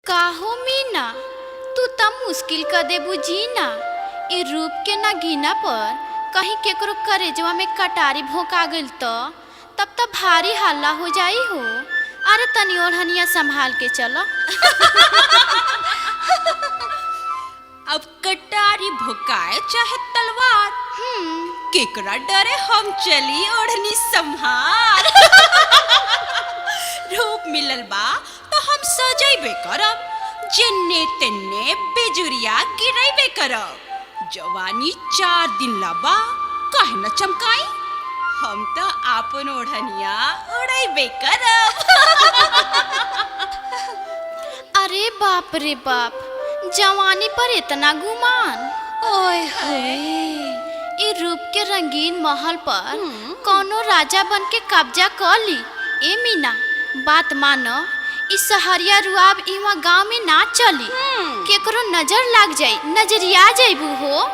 काहो मीना, तू तब मुश्किल कर देबू जीना। ई रूप के ना गिना पर कहीं केकरो करेजवा में कटारी भोंका गइल तब तब भारी हल्ला हो जाई हो। अरे तनी ओढ़निया संभाल के चलो। अब कटारी भोकाए चाहे तलवार, केकरा डरे हम चली ओढ़नी संभार। रूप मिलल बा तो हम सजैबे करब, जेन्ने तेन्ने बेजुरिया गिरैबे करब। जवानी 4 दिन लबा काहे न चमकाई, हम तो आपन ओढ़निया उड़ैबे करब। अरे बाप रे बाप, जवानी पर इतना गुमान। ओए होए, ई रूप के रंगीन महल पर कौनो राजा बन के कब्जा कर ली। ए मीना, बात मानो, इस सहरिया रुआब इवा गांव में ना चली। केकरो नजर लाग जाई, नजरिया जाइबू हो।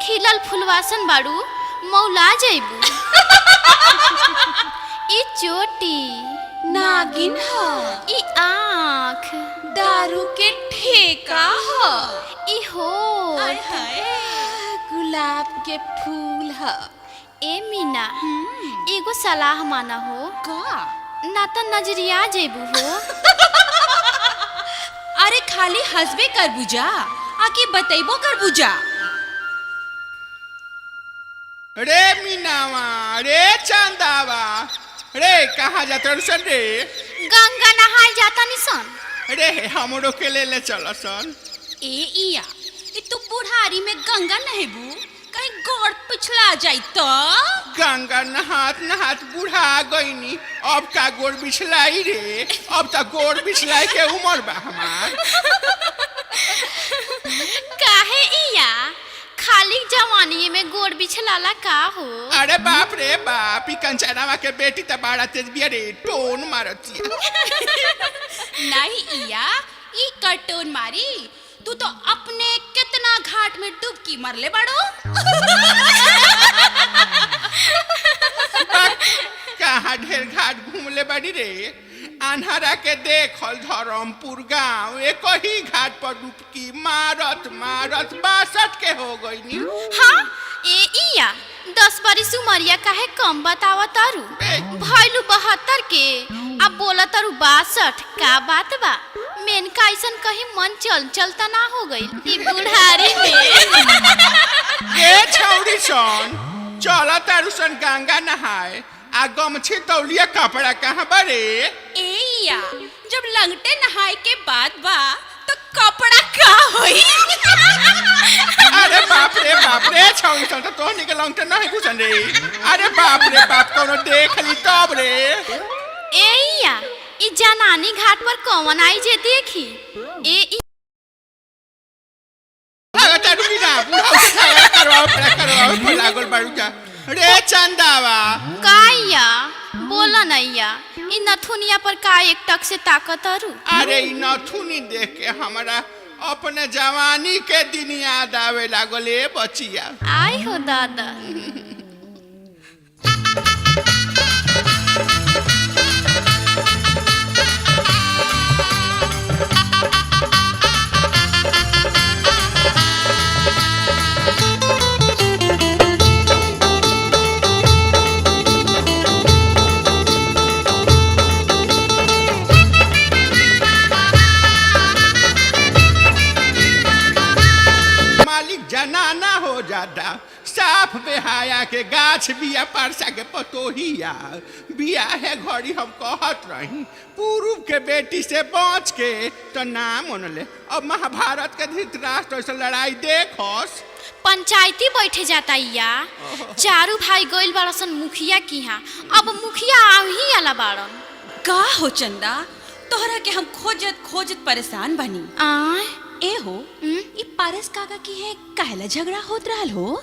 खिलल फुलवासन बाड़ू, मौला जाइबू। ई चोटी नागिन ह, ई आँख दारू के ठेका ह, ई होठ आय हाय गुलाब के फूल ह। ए मीना, एगो सलाह माना हो, का ना त नजरिया जेबू हो। अरे खाली हंसबे कर बुझा, आके बतैबो कर बुझा। रे मीनावा, रे चंदावा, रे कहाँ जात सन रे? गंगा नहाए जाता निसन। रे हमरो के ले चल सन। ए इया, ई तू बुढ़ारी में गंगा नहेबू, कहीं गोड़ पिछला जाई तो। गंगा नहात नहात बूढ़ा गईनी, अब का गोड़ बिछलाई रे? अब तक गोड़ बिछलाई के उम्र बा हमार। काहे इया, खाली जवानी में गोड़ बिछलाला का हो? अरे बाप रे बाप, ई कंचनावा के बेटी त बड़ा तेज बिया रे, टोन मारतिया। नहीं इया, ई कटोन मारी, तू तो अपने कितना घाट में डुबकी मरले बड़ो। कहाँ ढेर घाट घूमले बड़ी रे? अन्हरा के देखल धरमपुर गांव एक ही घाट पर डुबकी मारत मारत 62 के हो गईनी। हाँ, ए इया 10 बरिस उमरिया काहे कम बतावा तारू? भइलू 72 के, अब बोला तारू 62। का बात बा? मेनका ऐसन कहीं मन चलता ना हो गई ई बुढ़ारी में। ए छौरी सन, चल तारू सन गंगा नहाए, आ गमछी तौलिया कपड़ा कहाँ बरे? एया, जब लंगटे नहाए के बाद बा तो कपड़ा का होई? अरे बाप रे छौरी सन, तो निके लंगटे नहीं घुसन रे। अरे बाप रे बाप, कोनो देख ली तब रे। एया, ई जनानी घाट पर कौन आई जे देखी? ए लगता रुकी ना, बुढ़ा से करवाओ लागल बाड़ू जा। रे चंदावा, काया बोला नैया, ई नथुनिया पर का एक टक से ताकत अरु? अरे ई नथुनी देख के हमारा अपने जवानी के दिन याद आवे लागल ए बचिया। आई हो दादा। जनाना हो जाता, साफ बेहाया के गाछ बिया परसा के पतोहिया बिया है घड़ी। हम कहत रही पूर्व के बेटी से बच के तो नाम मनले। अब महाभारत के धृतराष्ट्र से लड़ाई देखोस। पंचायती बैठे जाता इया, चारू भाई गइल बाड़सन मुखिया किहा, अब मुखिया आही आला बाड़न। का हो चंदा, तोहरा के हम खोजत खोजत परेशान बनी। आय ए हो, ई पारस काका की है काहेला झगड़ा होत रहल हो?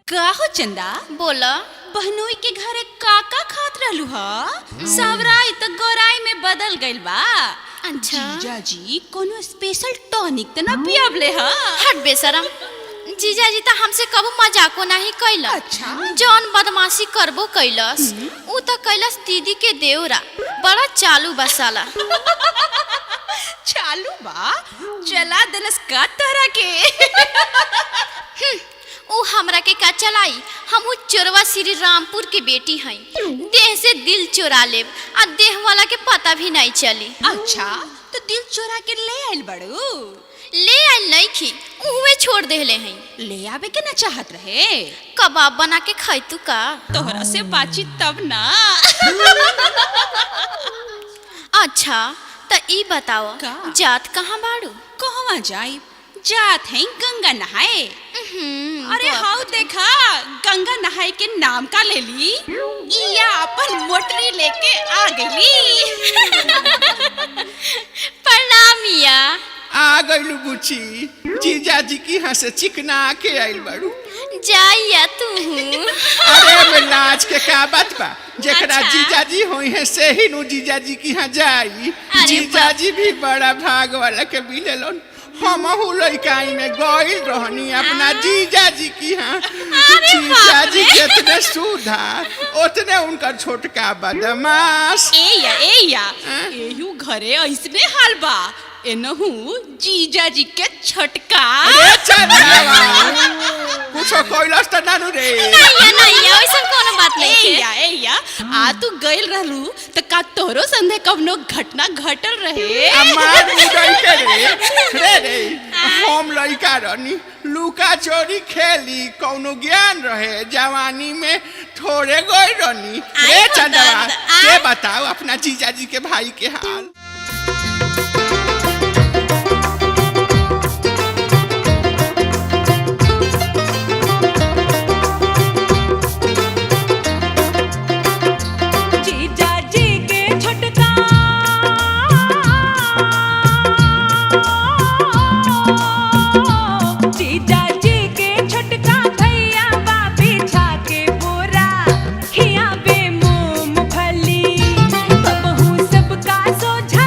का हो चंदा? बोला। बहनोई के घरे काका खात रहलू ह? सावराई तो गोराई में बदल गइल बा। अच्छा। जीजाजी कोनो स्पेशल टॉनिक त ना पियावले ह? हट बेशरम। जीजाजी तो हमसे कबू मजाको नहीं कैलस। अच्छा। जौन बदमाशी करबो कैलस ऊ तो कैलस दीदी के देवरा। बड़ा चालू बसाला। चालू बा? चला देलस का तरह के? ऊ हमरा के का चलाई? हम चोरवा श्री रामपुर के बेटी हई। देह से दिल चोरा लेब आ देह वाला के पता भी नहीं चली। अच्छा, तो दिल चोरा के ले आइल बड़ू? ले आइल नहीं खी, उहे छोड़ देले हई। ले आवे के ना चाहत रहे? कबाब बना के खाई तू का? तोहरा से बातचीत तब ना। अच्छा, त ई बताओ का? जात कहाँ बाड़ू? कहवा जाई? जात है गंगा नहाए। अरे हाउ देखा, गंगा नहाए के नाम का ले ली, इया अपन मोटरी लेके आ गई। प्रणाम मिया। आ गइलू बुची, जीजाजी की यहाँ से चिकना के आइल बाड़ू। जाइया तू। अरे में लाज के का बात बा? जेकरा अच्छा। जीजाजी होई है से ही नु जीजाजी की यहाँ जाई। जीजाजी भी बड़ा भाग वाला के मिलेलन। हमहू लइकाई में गइल रहनी अपना जीजाजी की यहाँ। जीजाजी जितने सुधा उतने उनका छोटका बदमाश। एया एहू घरे ऐसने हाल बा। एनहू जीजाजी के छटका। अरे चंदावा, कुछो कइलस त नानु रे। नहीं ऐसा कोनो बात नहीं है। एया आ तू गइल रहलू त का तोरो संदेह कवनो घटना घटल रहे? अमार उड़ै के रे हम लइका रहनी, लुका चोरी खेली, कौनो ज्ञान रहे जवानी में थोड़े गई रहनी। रे चंदवा, के बताओ अपना जीजाजी के भाई के हाल। सोझा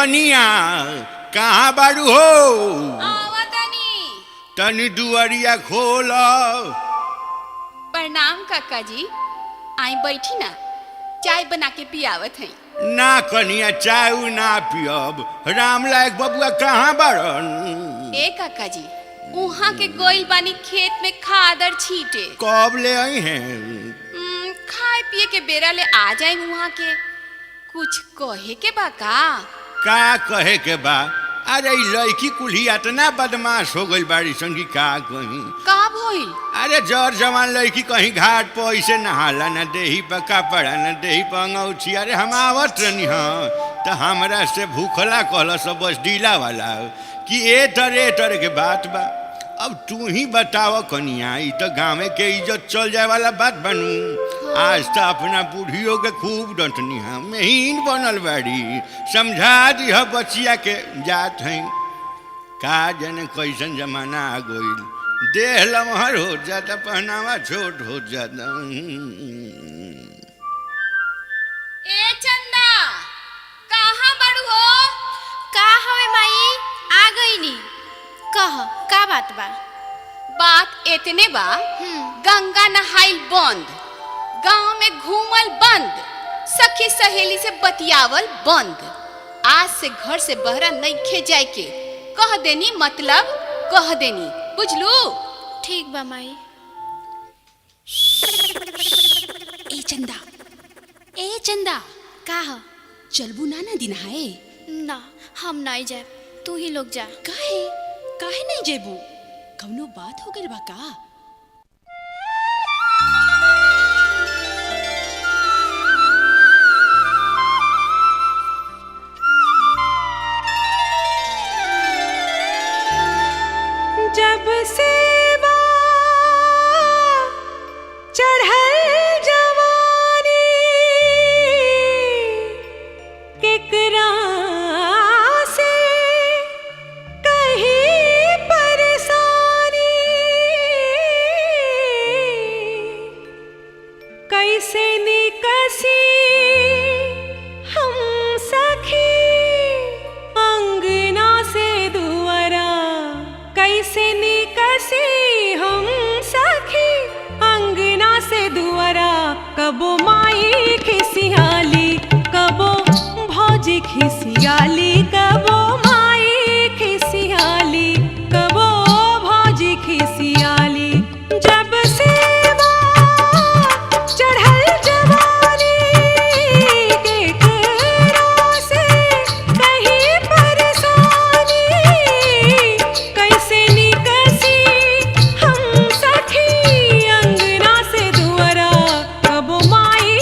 कनिया कहाँ बारू हो? आवतनी। तनी दुआरिया खोल। प्रणाम काका जी, आई बैठी ना, चाय बना के पियावत है। ना कनिया चाय ना पियब। राम लायक बबुआ कहाँ बारन? ए काका जी, उहाँ के गोइल बानी खेत में खादर छीटे। कब ले आई हैं? खाए पिए के बेरा ले आ जाए वहाँ के। कुछ कहे के बा का कहे के बा? अरे लड़की कुल्ही इतना बदमाश हो गई बाड़ी संगी का कहीं। का भइल? अरे जर जवान लड़की कहीं घाट पर ऐसे नहाला न देही पर कपड़ा न देही पर अंगौछी। अरे हम आवत रहनी हाँ तो हमरा से भूखला कहल सब बस डीला वाला कि ए तरह के बात बा। अब तू ही बताव कनिया, ई तो गाँव के इज्जत चल जाए वाला बात बनू। आज तो अपना बूढ़ियों के खूब डंटनी है, महीन बनल बाड़ी। समझा दी है बचिया के जात हैं का जने कैसन जमाना आ गईल। देह लमहर हो जाता, पहनावा छोट हो जाता। ए चंदा, कहाँ बड़ू हो? का हवे माई? आ गईनी। कह का बात बा? बात इतने बा, गंगा नहाइल बंद, गांव में घूमल बंद, सखी सहेली से बतियावल बंद। आज से घर से बहरा नइखे जाए के कह देनी, मतलब कह देनी, बुझलू? ठीक बा माई। ए चंदा, ए चंदा, का ह? चलबू ना नदी नहाए? ना हम नहीं जाए, तू ही लोग जा। काहे काहे नहीं जेबू? कौनो बात हो गइल बा का? जब से चढ़ल जवानी केकरा से कहीं परेशानी, कैसे निकसी हम सखी अंगना से दुआरा, कैसे निकसी हम सखी अंगना से दुआरा। कबो माई खिसियाली, कबो भौजी खिसियाली, कबो माई खिसियाली, कबो भौजी खिसियाली। जब से चढ़ल जवानी केकरा से कहीं परेशानी, कैसे निकसी हम सखी अंगना से दुआरा। कबो माई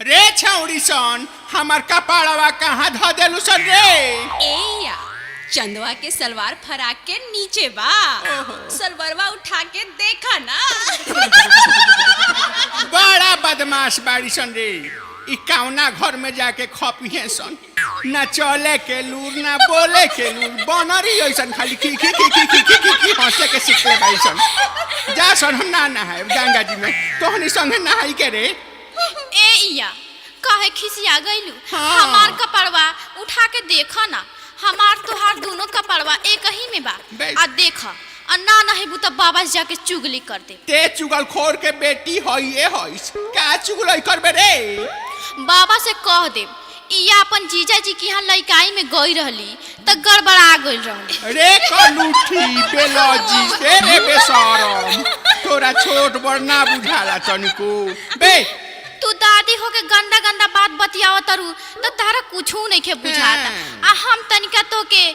रे छौड़ी सन हमार कपाड़वा कहाँ ध देलू सन रे? एया चंदवा के सलवार फराक के नीचे बा, सलवारवा उठा के देखा ना। बड़ा बदमाश बाड़ी सन रे। ई कौना घर में जाके खपिहे सन, ना चले के लूर ना बोले के लूर, बनरी ऐसन खाली की हंसे के सीखले बाड़ी सन। जा सन हम ना नहाए गंगा जी में, तोहनी संगे नहाई के रे। ए इया काहे खिसिया गइलू? हाँ। हमार कपड़वा उठा के देखा ना, हमार तोहार दोनों कपड़वा एक ही में बा। बे- आ देखा आ ना नहेबू तब बाबा से जाके चुगली कर दे। ते चुगल खोर के बेटी हइए हइस, का चुगल करबे रे? बाबा से कह दे इया अपन जीजा जी के यहाँ लइकाई में गई रहली त गड़बड़ा गइल रहली। रे कलूठी बेलौजी से रे बेशरम, तोरा छोट बड़ ना बुझाला तनिको बे। तू दादी हो के गंदा गंदा बात बतियाव तरू तो तारा कुछू नहीं के बुझाता। आ हम तनिका तो के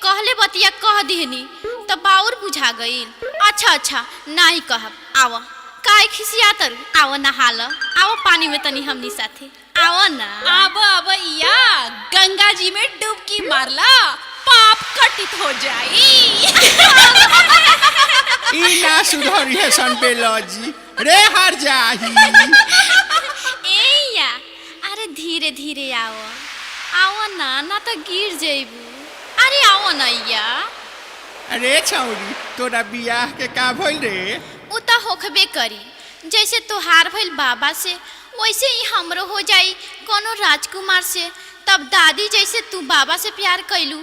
कहले बतिया कह दिहनी तो बाउर बुझा गइल। अच्छा अच्छा नहीं कहब। आवा काहे खिसिया तरू? आवा नहाल, आवा पानी में तनी हमनी साथे आवा ना। अब इया गंगा जी में डुबकी मारला, पाप कटित हो जाई। ई ना सुधरी है सन बेलौजी रे हर जाही। एया अरे धीरे धीरे आओ आओ ना, ना तो गिर जइबू। अरे आओ ना इया। अरे छौरी तोरा बियाह के का भइल रे? उ त होखबे करी, जैसे तोहार भइल बाबा से वैसे ही हमरो हो जाई कोनो राजकुमार से। तब दादी जैसे तू बाबा से प्यार कैलू,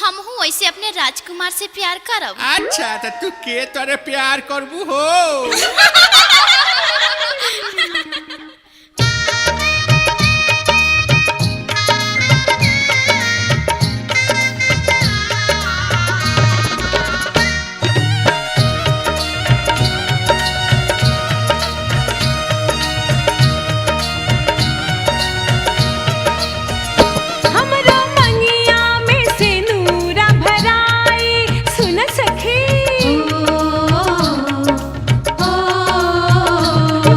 हमहू वैसे अपने राजकुमार से प्यार करब। अच्छा तो तू के तोरे प्यार करबू हो? हमरा मंगिया में सिनूरा भराई, सुन सखी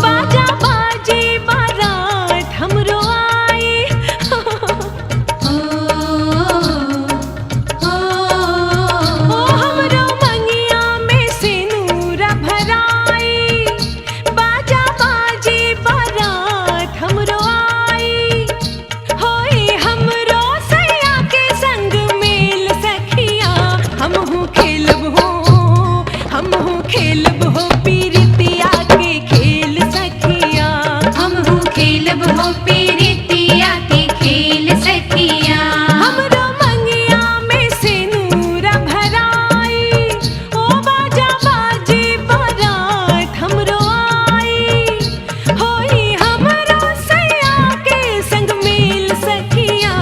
बाजा बाजी बारात हमरो आई। ओ हमरो मंगिया में सिनूरा भराई, बाजा बाजी बारात हमरो आई। होई हमरो सैया के संग मेल सखिया, हमहू खेलब हो, हमहू खेलब हो पीरितिया के खेल सखिया, हमहू खेलब हो पीरितिया के खेल सखिया। हमरो मंगिया में सिनूरा भराई, ओ बाजा बाजी बारात हमरो आई। होई हमरो सैया के संग मेल सखिया,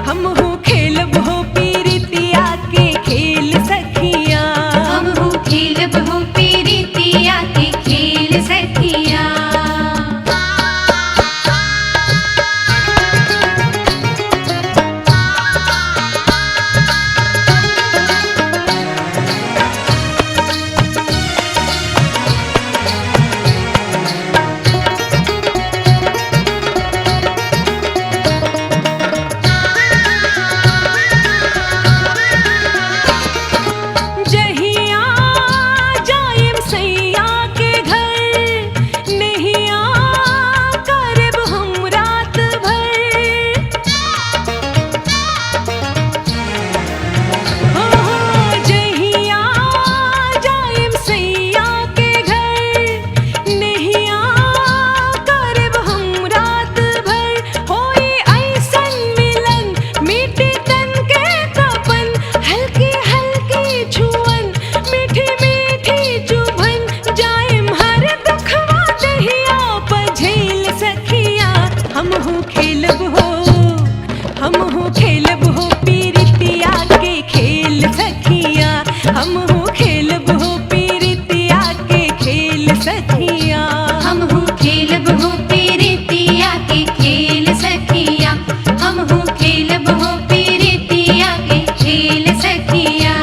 हमहू खेलब हो पीरितिया के खेल सखिया। हमहू खेलब हो पीरितिया के खेल सखिया। जहिया जाएम सैया के घर, नहिया करब हम रात भर। हो जहिया जाएम सैया के घर, नहिया करब हम रात भर। होई ऐसन मिलन मीठी तन के तपन, हल्की हल्की छुअन मीठी मीठी चुभन। जाएम हर दुखवा दहिया पझेल सखिया, हमहू खेलब हो, हमहू खेलब हो पीरितिया के खेल सखिया, हमहू खेलब हो पीरितिया के खेल सखिया। हमहू खेलब हो पीरितिया के खेल सखिया। हमहू खेलब हो पीरितिया के खेल सखिया।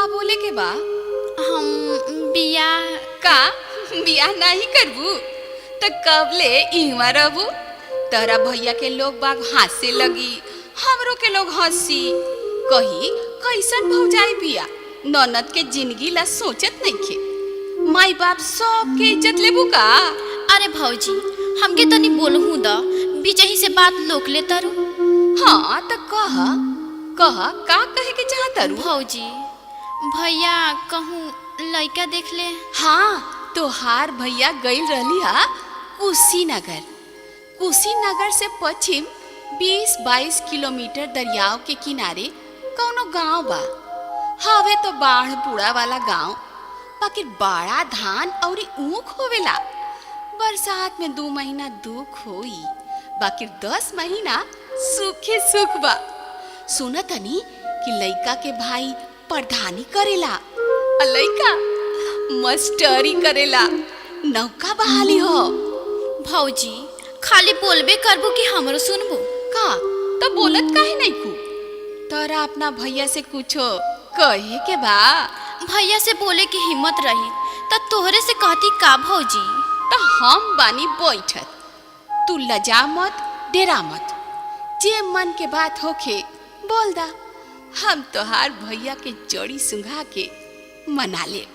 बोले के बा? हम बियाह का बियाह नहीं करबू तो कब ले इहवा रहबू? तोरा भैया के लोग बाग हंसे लगी, हमरो के लोग हंसी, कही कैसन भौजाई बिया, ननद के जिंदगी ला सोचत नइखे। माई बाप सबके इज्जत लेबू का? अरे भौजी हमके तनी बोलहू द, बिचही से बात लोक ले तारू। हाँ तो कह कह का कहे के चाहत रू? भौजी भैया कहूँ लड़का देख ले। हाँ तोहार भैया गइल रहली हा कुशीनगर। कुशीनगर से पश्चिम 20-22 किलोमीटर दरियाव के किनारे कौनो गांव बा। हवे तो बाढ़ बूढ़ा वाला गांव, बाकी बड़ा धान और ऊख होवेला। बरसात में 2 महीना दुख होई, बाकी 10 महीना सुखे सुख बा। सुनतनी कि लइका के भाई प्रधानी करेला और लइका मास्टरी करेला, नौका बहाली हो। भौजी खाली बोलबे करबू कि हमरो सुनबू? का तो बोलत काहे नहीं कू? तोरा अपना भैया से कुछो कहे के बा? भैया से बोले की हिम्मत रही त तोहरे से कहती का भौजी। तो हम बानी बैठत, तू लजा मत डेरा मत, जे मन के बात होखे बोल दा। हम तोहार भैया के जड़ी सुंघा के मना ले।